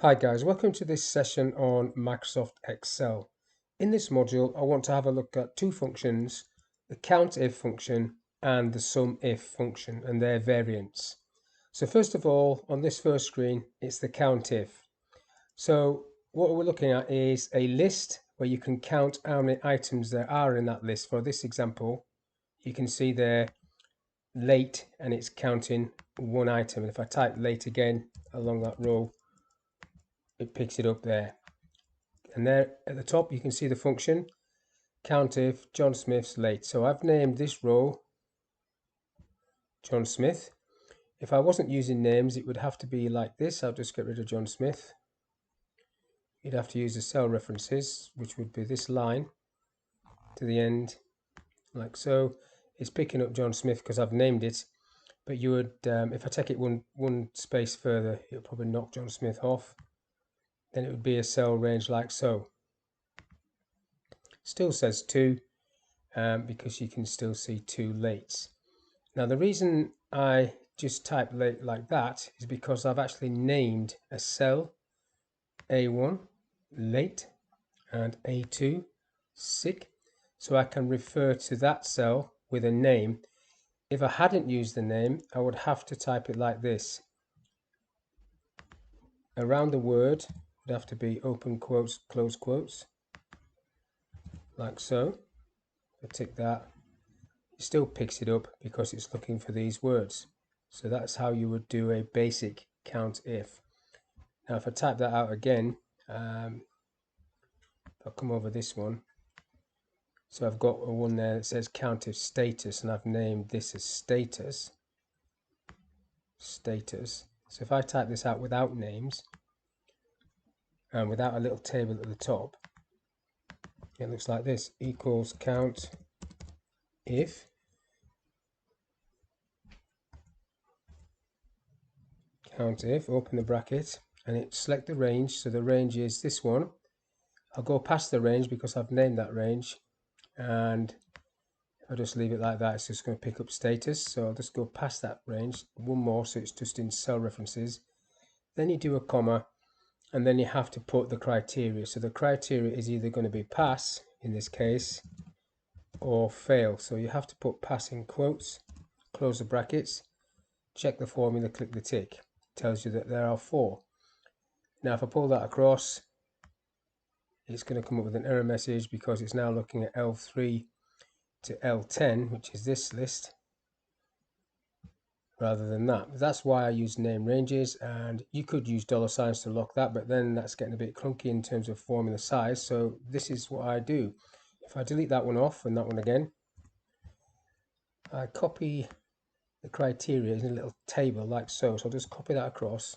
Hi guys, welcome to this session on Microsoft Excel. In this module, I want to have a look at two functions, the CountIF function and the SumIF function and their variants. So first of all, on this first screen, it's the CountIF. So what we're looking at is a list where you can count how many items there are in that list. For this example, you can see there late and it's counting one item. And if I type late again along that row, it picks it up there. And there at the top you can see the function CountIF John Smith's late. So I've named this row John Smith. If I wasn't using names, it would have to be like this. I'll just get rid of John Smith. You'd have to use the cell references, which would be this line to the end, like so. It's picking up John Smith because I've named it. But you would, if I take it one space further, it'll probably knock John Smith off. Then it would be a cell range like so. Still says 2 because you can still see 2 lates. Now the reason I just type late like that is because I've actually named a cell A1 late and A2 sick, so I can refer to that cell with a name. If I hadn't used the name, I would have to type it like this. Around the word would have to be open quotes, close quotes, like so. I tick that. It still picks it up because it's looking for these words. So that's how you would do a basic CountIF. Now if I type that out again, I'll come over this one. So I've got one there that says CountIF status, and I've named this as status. So if I type this out without names and without a little table at the top, it looks like this: equals CountIF. CountIF, open the bracket, and it select the range. So the range is this one. I'll go past the range because I've named that range, and if I just leave it like that, it's just going to pick up status. So I'll just go past that range one more, so it's just in cell references. Then you do a comma, and then you have to put the criteria. So the criteria is either going to be pass in this case or fail. So you have to put pass in quotes, close the brackets, check the formula, click the tick. It tells you that there are 4. Now if I pull that across, it's going to come up with an error message because it's now looking at L3 to L10, which is this list, rather than that. That's why I use name ranges, and you could use $signs to lock that, but then that's getting a bit clunky in terms of formula size. So this is what I do. If I delete that one off and that one again, I copy the criteria in a little table like so. So I'll just copy that across,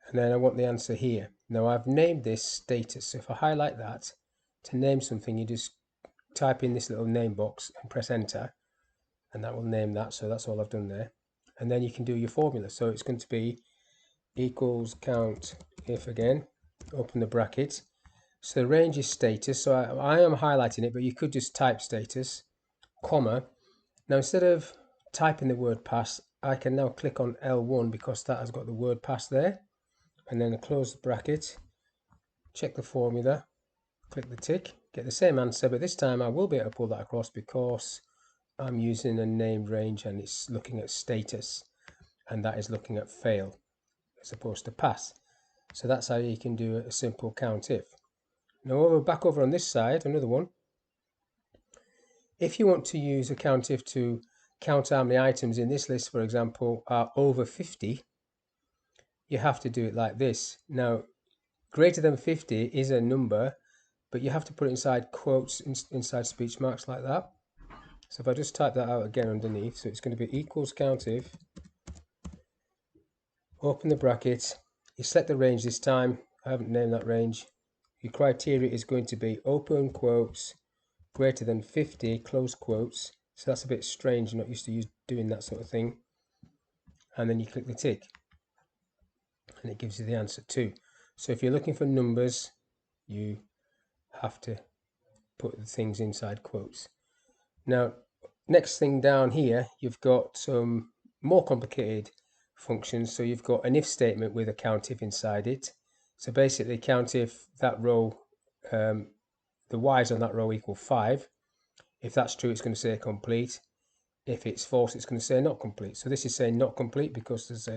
and then I want the answer here. Now I've named this status, so if I highlight that, to name something you just type in this little name box and press enter, and that will name that. So that's all I've done there. And then you can do your formula. So it's going to be equals CountIF again, open the bracket. So the range is status, so I am highlighting it, but you could just type status, comma. Now instead of typing the word pass, I can now click on L1 because that has got the word pass there, and then I close the bracket, check the formula, click the tick, get the same answer, but this time I will be able to pull that across because I'm using a named range and it's looking at status, and that is looking at fail as opposed to pass. So that's how you can do a simple CountIF. Now back over on this side, another one. If you want to use a CountIF to count how many items in this list, for example, are over 50, you have to do it like this. Now, greater than 50 is a number, but you have to put it inside quotes, inside speech marks like that. So if I just type that out again underneath, so it's going to be equals CountIF, open the bracket, you select the range this time, I haven't named that range. Your criteria is going to be open quotes, greater than 50, close quotes. So that's a bit strange, you're not used to doing that sort of thing. And then you click the tick, and it gives you the answer too. So if you're looking for numbers, you have to put the things inside quotes. Now, next thing down here, you've got some more complicated functions. So you've got an if statement with a CountIF inside it. So basically CountIF, that row, the y's on that row equal 5. If that's true, it's going to say complete. If it's false, it's going to say not complete. So this is saying not complete because there's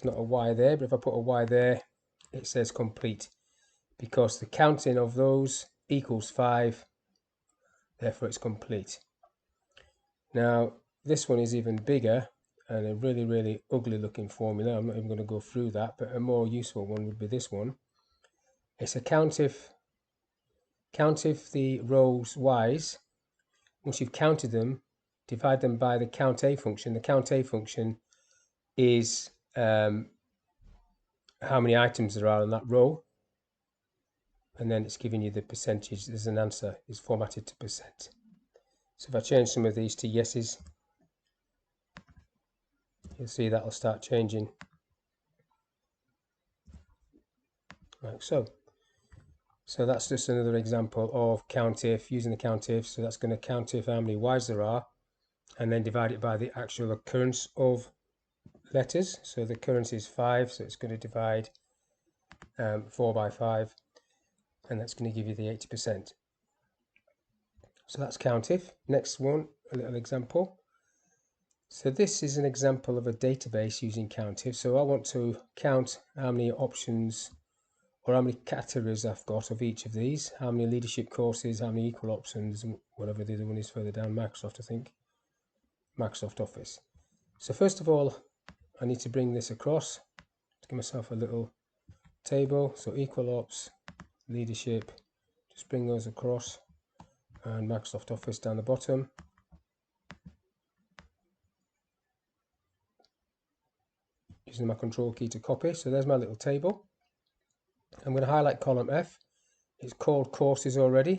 not a y there, but if I put a y there, it says complete because the counting of those equals 5, therefore it's complete. Now this one is even bigger and a really, really ugly looking formula. I'm not even going to go through that, but a more useful one would be this one. It's a CountIF the rows y's. Once you've counted them, divide them by the CountA function. The CountA function is how many items there are in that row, and then it's giving you the percentage. There's an answer, it's formatted to percent. So if I change some of these to yeses, you'll see that'll start changing like so. So that's just another example of CountIF, using the CountIF. So that's going to CountIF how many y's there are and then divide it by the actual occurrence of letters. So the occurrence is 5, so it's going to divide 4 by 5, and that's going to give you the 80%. So that's CountIF. Next one, a little example. So this is an example of a database using CountIF. So I want to count how many options or how many categories I've got of each of these, how many leadership courses, how many equal options, and whatever the other one is further down, Microsoft, I think, Microsoft Office. So first of all, I need to bring this across to give myself a little table. So equal ops, leadership, just bring those across, and Microsoft Office down the bottom. Using my control key to copy. So there's my little table. I'm going to highlight column F. It's called courses already.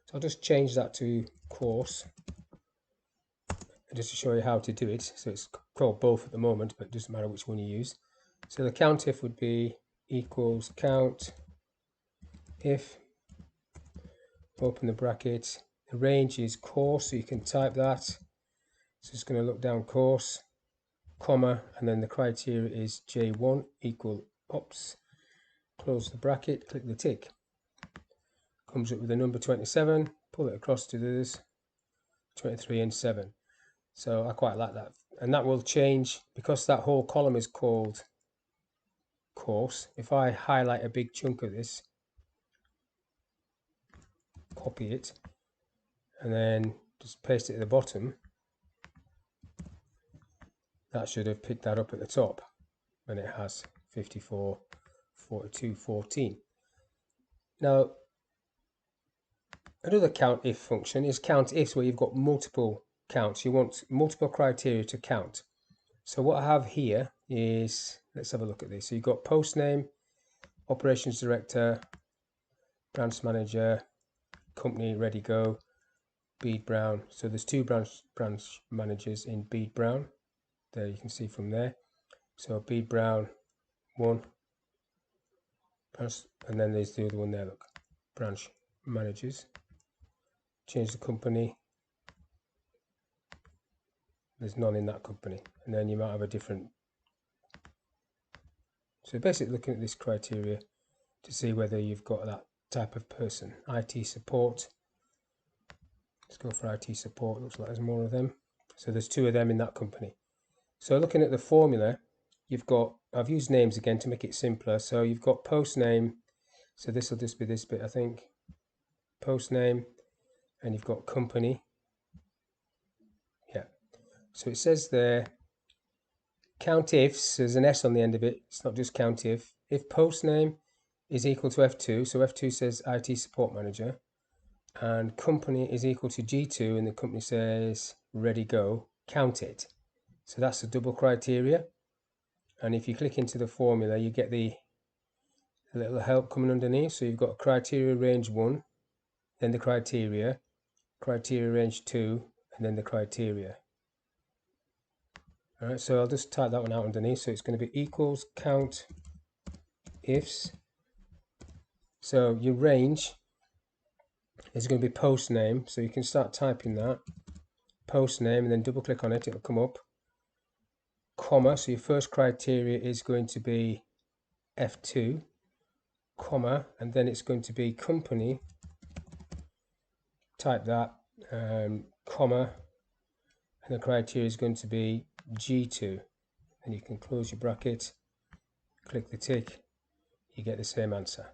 So I'll just change that to course, just to show you how to do it. So it's called both at the moment, but it doesn't matter which one you use. So the CountIF would be equals count if, open the bracket, the range is course, so you can type that. So it's going to look down course, comma, and then the criteria is J1 equal ops. Close the bracket, click the tick. Comes up with the number 27, pull it across to this, 23 and 7. So I quite like that. And that will change, because that whole column is called course. If I highlight a big chunk of this, copy it, and then just paste it at the bottom, that should have picked that up at the top, and it has 54, 42, 14. Now, another CountIF function is CountIFs, where you've got multiple counts. You want multiple criteria to count. So what I have here is, let's have a look at this. So you've got post name, operations director, branch manager, company ready go, Bede Brown. So there's 2 branch managers in Bede Brown. There you can see from there. So Bede Brown 1, and then there's the other one there, look, branch managers. Change the company, there's none in that company, and then you might have a different. So basically looking at this criteria to see whether you've got that type of person. IT support, let's go for IT support, looks like there's more of them. So there's 2 of them in that company. So looking at the formula, you've got, I've used names again to make it simpler. So you've got post name, so this will just be this bit, I think, post name, and you've got company. Yeah, so it says there CountIFs, there's an S on the end of it, it's not just CountIF. If post name is equal to F2, so F2 says IT support manager, and company is equal to G2, and the company says ready go, count it. So that's a double criteria. And if you click into the formula, you get the little help coming underneath. So you've got criteria range 1, then the criteria range 2, and then the criteria. Alright, so I'll just type that one out underneath. So it's going to be equals CountIFs. So your range is going to be post name. So you can start typing that, post name, and then double click on it, it'll come up. comma, so your first criteria is going to be F2, comma, and then it's going to be company, type that, comma, and the criteria is going to be G2, and you can close your bracket, click the tick, you get the same answer.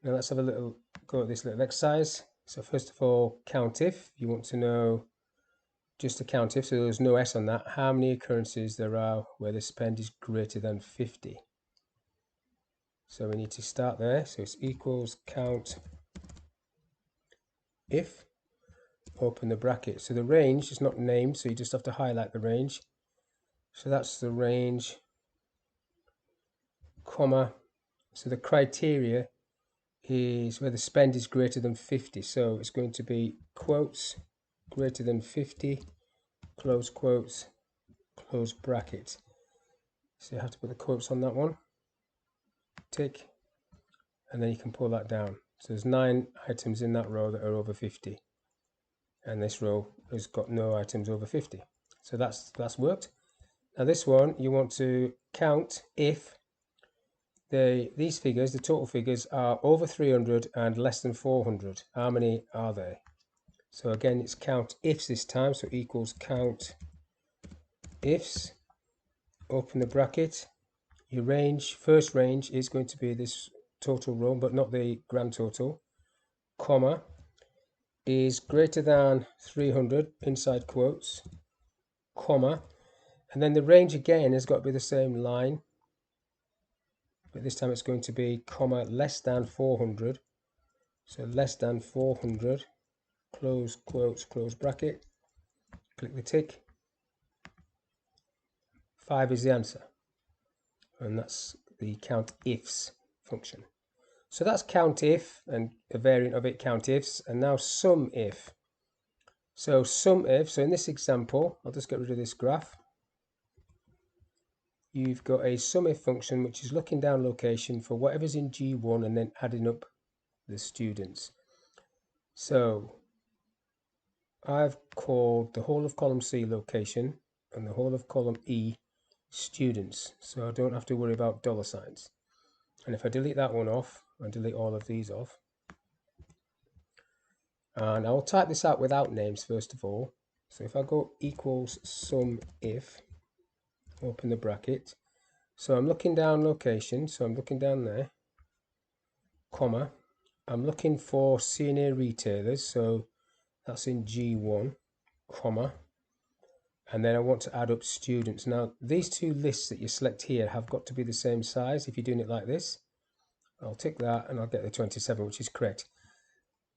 Now let's have a little go at this little exercise. So first of all, CountIF, you want to know just a CountIF, so there's no S on that, how many occurrences there are where the spend is greater than 50. So we need to start there, so it's equals CountIF, open the bracket. So the range is not named, so you just have to highlight the range. So that's the range, comma, so the criteria is where the spend is greater than 50. So it's going to be quotes greater than 50, close quotes, close bracket. So you have to put the quotes on that one, tick, and then you can pull that down. So there's 9 items in that row that are over 50, and this row has got no items over 50. So that's worked. Now this one, you want to count if these figures, the total figures, are over 300 and less than 400. How many are they? So again, it's CountIFS this time, so equals CountIFS, open the bracket. Your range, first range, is going to be this total row, but not the grand total, comma, is greater than 300, inside quotes, comma, and then the range again has got to be the same line, but this time it's going to be comma less than 400, so less than 400, close quotes, close bracket, click the tick. 5 is the answer, and that's the CountIFS function. So that's CountIF and a variant of it, CountIFS, and now SumIF. So SumIF, so in this example, I'll just get rid of this graph. You've got a SumIF function which is looking down location for whatever's in G1 and then adding up the students. So I've called the whole of column C location and the whole of column E students, so I don't have to worry about dollar signs. And if I delete that one off and delete all of these off, and I'll type this out without names first of all. So if I go equals SumIF, open the bracket, so I'm looking down location, so I'm looking down there, comma, I'm looking for CNA retailers, so that's in G1, comma, and then I want to add up students. Now these two lists that you select here have got to be the same size. If you're doing it like this, I'll tick that and I'll get the 27, which is correct.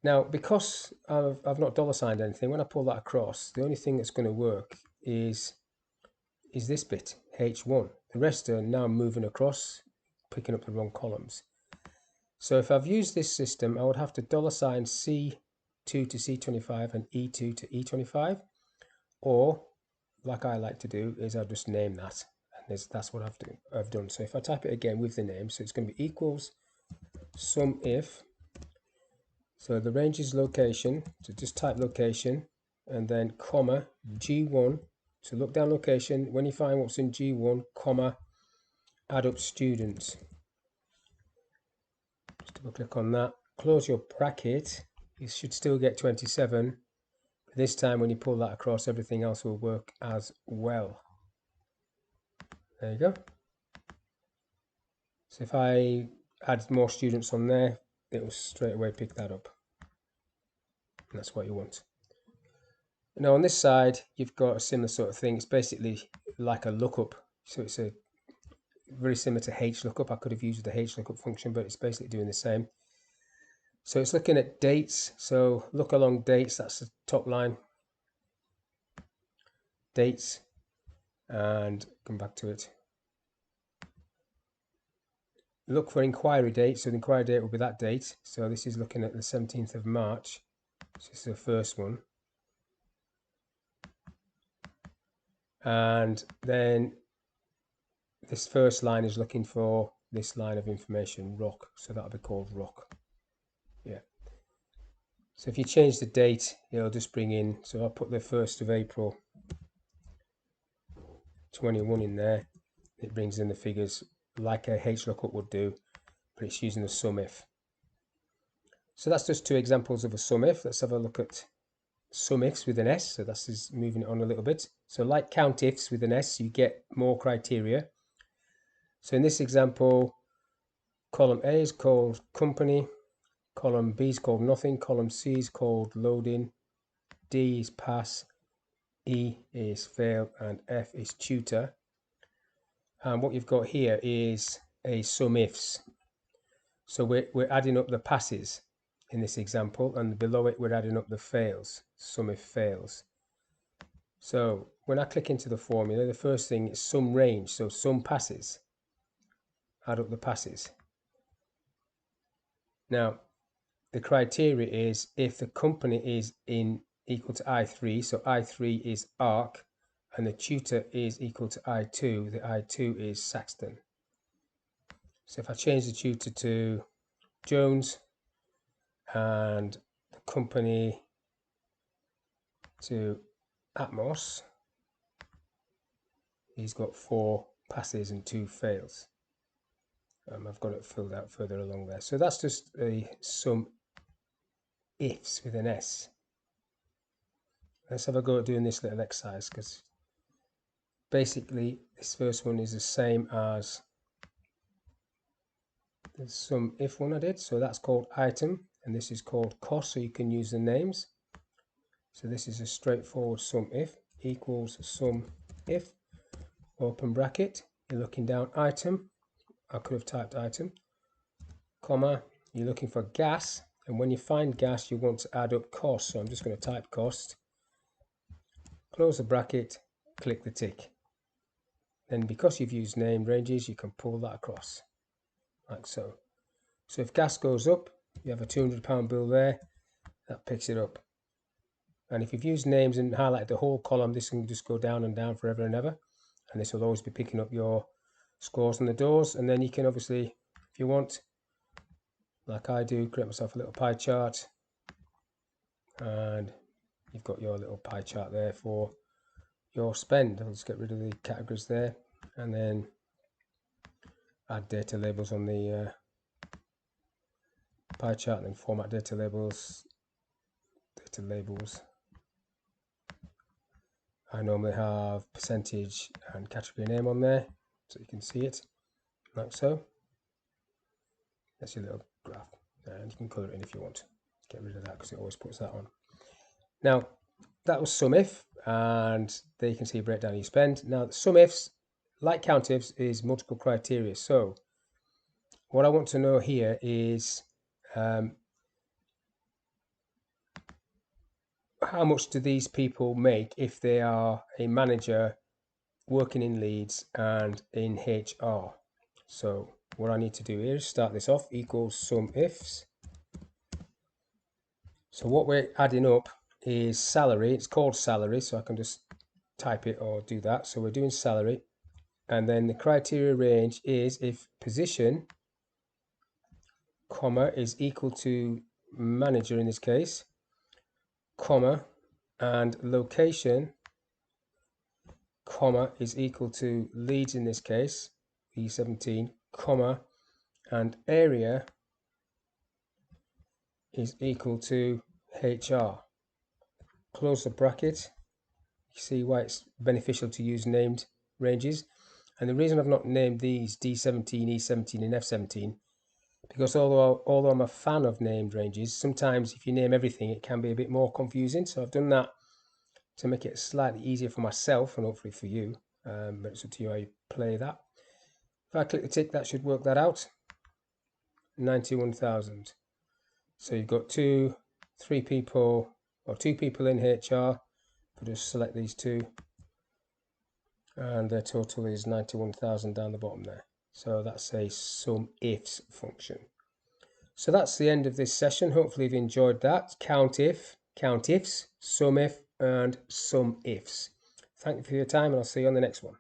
Now because I've not dollar signed anything, when I pull that across, the only thing that's going to work is this bit, H1. The rest are now moving across, picking up the wrong columns. So if I've used this system, I would have to dollar sign C2 to C25 and E2 to E25, or like I like to do is I just name that, and that's what I've done. So if I type it again with the name, so it's going to be equals SumIF, so the range is location, so just type location and then comma G1, so look down location, when you find what's in G1, comma, add up students. Just double click on that, close your bracket, you should still get 27. This time when you pull that across, everything else will work as well. There you go. So if I add more students on there, it will straight away pick that up. And that's what you want. Now on this side, you've got a similar sort of thing. It's basically like a lookup. So it's a very similar to HLOOKUP. I could have used the HLOOKUP function, but it's basically doing the same. So it's looking at dates. So look along dates, that's the top line. Dates, and come back to it. Look for inquiry date, so the inquiry date will be that date. So this is looking at the 17th of March. So this is the first one. And then this first line is looking for this line of information, rock. So that'll be called rock. Yeah. So if you change the date, it'll just bring in, so I'll put the 1st of April. 21 in there. It brings in the figures like a HLOOKUP would do, but it's using the SumIF. So that's just two examples of a SumIF. Let's have a look at SumIFS with an S. So that's just moving it on a little bit. So like CountIFS with an S, you get more criteria. So in this example, column A is called company, column B is called nothing, column C is called loading, D is pass, E is fail, and F is tutor. And what you've got here is a SumIFS. So we're adding up the passes in this example, and below it we're adding up the fails, SumIF fails. So when I click into the formula, the first thing is sum range, so sum passes. Add up the passes. Now the criteria is if the company is equal to I3, so I3 is ARC, and the tutor is equal to I2, the I2 is Saxton. So if I change the tutor to Jones and the company to Atmos, he's got 4 passes and 2 fails. I've got it filled out further along there. So that's just a SumIFS with an S. Let's have a go at doing this little exercise, because basically this first one is the same as the SumIF one I did. So that's called item, and this is called cost, so you can use the names. So this is a straightforward SumIF equals SumIF, open bracket, you're looking down item, I could have typed item, comma, you're looking for gas, and when you find gas you want to add up cost, so I'm just going to type cost, close the bracket, click the tick. Then because you've used named ranges, you can pull that across like so. So if gas goes up, you have a £200 bill there, that picks it up. And if you've used names and highlighted the whole column, this can just go down and down forever and ever, and this will always be picking up your scores on the doors. And then you can obviously, if you want, like I do, create myself a little pie chart, and you've got your little pie chart there for your spend. I'll just get rid of the categories there, and then add data labels on the pie chart, and then format data labels. I normally have percentage and category name on there, so you can see it like so. That's your little graph, and you can colour it in if you want. Get rid of that because it always puts that on. Now that was SumIF, and there you can see a breakdown of your spend. Now SumIFS, like CountIFS, is multiple criteria. So what I want to know here is how much do these people make if they are a manager working in Leeds and in HR. So what I need to do here is start this off, equals SumIFS. So what we're adding up is salary. It's called salary, so I can just type it or do that. So we're doing salary, and then the criteria range is if position, comma, is equal to manager in this case, comma, and location, comma, is equal to Leeds in this case, E17, comma, and area is equal to HR. Close the bracket. You see why it's beneficial to use named ranges. And the reason I've not named these D17, E17 and F17, because although I'm a fan of named ranges, sometimes if you name everything it can be a bit more confusing. So I've done that to make it slightly easier for myself and hopefully for you, but it's up to you how you play that. If I click the tick, that should work that out. 91,000. So you've got two people in HR, but just select these two, and their total is 91,000 down the bottom there. So that's a SumIFS function. So that's the end of this session. Hopefully you've enjoyed that. CountIF, CountIFS, SumIF, and SumIFS. Thank you for your time, and I'll see you on the next one.